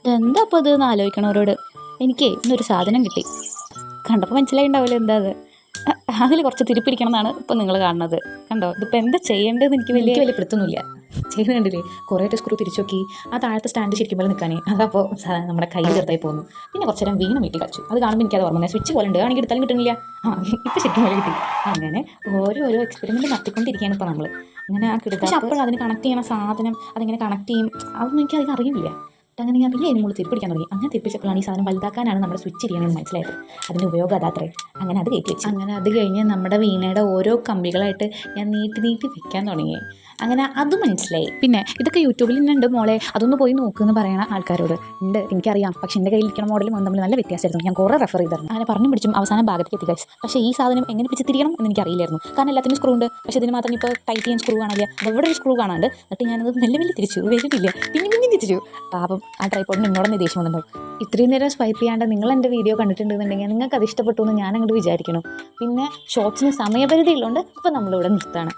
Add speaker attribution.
Speaker 1: എന്താ അപ്പോൾ ഇത് എന്ന് ആലോചിക്കണവരോട് എനിക്ക് ഇന്നൊരു സാധനം കിട്ടി. കണ്ടപ്പോൾ മനസ്സിലായിണ്ടാവില്ല എന്താ അത്. അതിൽ കുറച്ച് തിരിപ്പിടിക്കണം എന്നാണ് ഇപ്പം നിങ്ങൾ കാണുന്നത്. കണ്ടോ, ഇതിപ്പോൾ എന്താ ചെയ്യേണ്ടതെന്ന് എനിക്ക് വലിയ പിടുത്തൊന്നുമില്ല. ചെയ്ത് കണ്ടില്ലേ, കുറേയൊക്കെ സ്ക്രൂ തിരിച്ചു നോക്കി ആ താഴത്തെ സ്റ്റാൻഡ് ശരിക്കും പോലെ നിൽക്കാനേ, അതപ്പോൾ നമ്മുടെ കൈ ചെറുതായി പോകുന്നു. പിന്നെ കുറച്ച് നേരം വീണ് വീട്ടിൽ കളിച്ചു. അത് കാണുമ്പോൾ എനിക്കത് ഓർമ്മ, സ്വിച്ച് പോലെ ഉണ്ട്, ആണെങ്കിൽ എടുത്താലും കിട്ടുന്നില്ല. ഇപ്പോൾ ശരിക്കും പോലെ കിട്ടി. അങ്ങനെ ഓരോ എക്സ്പെരിമെൻറ്റ് നടത്തിക്കൊണ്ടിരിക്കുകയാണ് ഇപ്പോൾ നമ്മൾ. അങ്ങനെ ആ കിട്ടും. പക്ഷെ അപ്പോൾ അതിന് കണക്ട് ചെയ്യണ സാധനം അതെങ്ങനെ കണക്ട് ചെയ്യും അതൊന്നും എനിക്ക് അതിന് അറിയില്ല. അങ്ങനെ ഞാൻ പിന്നെ അതിന് മുകളിൽ തിരിപ്പിടിക്കാൻ തുടങ്ങി. അങ്ങനെ തിരിപ്പിച്ചപ്പോഴാണ് ഈ സാധനം വലുതാക്കാനാണ് നമ്മുടെ സ്വിച്ച് ചെയ്യണമെന്ന് മനസ്സിലായത്. അതിൻ്റെ ഉപയോഗം അതാത്രേ. അങ്ങനെ അത് കയറ്റി വെച്ചു. അങ്ങനെ അത് കഴിഞ്ഞ് നമ്മുടെ വീണയുടെ ഓരോ കമ്പികളായിട്ട് ഞാൻ നീട്ടി വെക്കാൻ തുടങ്ങി. അങ്ങനെ അത് മനസ്സിലായി. പിന്നെ ഇതൊക്കെ യൂട്യൂബിൽ നിന്നുണ്ട് മോളെ, അതൊന്ന് പോയി നോക്കുമെന്ന് പറയുന്ന ആൾക്കാരോട് ഉണ്ട്, എനിക്കറിയാം. പക്ഷേ എൻ്റെ കയ്യിലിരിക്കുന്ന മോഡലും തമ്മിൽ നല്ല വ്യത്യാസമായിരുന്നു. ഞാൻ കുറേ റെഫർ ചെയ്തിരുന്നു. അങ്ങനെ പറഞ്ഞു പിടിച്ചും അവസാനം ഭാഗത്തേക്ക് എത്തി ഗൈസ്. പക്ഷേ ഈ സാധനം എങ്ങനെ പിടിച്ച് തിരിയണം എന്ന് എനിക്കറിയില്ലായിരുന്നു. കാരണം എല്ലാത്തിനും സ്ക്രൂ ഉണ്ട്. പക്ഷേ ഇതിന് മാത്രം ഇപ്പോൾ ടൈറ്റ് ചെയ്യാൻ സ്ക്രൂ കാണില്ല. അവിടെ ഒരു സ്ക്രൂ കാണാണ്ട്. എന്നിട്ട് ഞാനത് മെല്ലെ തിരിച്ചു, വരുന്നില്ല. പിന്നെ തിരിച്ചു. പാപം ആ ട്രൈപ്പോഡിന് എന്നോടൊന്ന് ദേഷ്യം വന്നിട്ടുണ്ടാവും. ഇത്രയും നേരം സ്വൈപ്പ് ചെയ്യാണ്ട് നിങ്ങൾ എൻ്റെ വീഡിയോ കണ്ടിട്ടുണ്ടെന്നുണ്ടെങ്കിൽ നിങ്ങൾക്ക് അത് ഇഷ്ടപ്പെട്ടു എന്ന് ഞാൻ അങ്ങോട്ട് വിചാരിക്കണം. പിന്നെ ഷോർട്സിന് സമയപരിധി ഉള്ളതുകൊണ്ട് ഇപ്പോൾ നമ്മളിവിടെ നിർത്താണ്.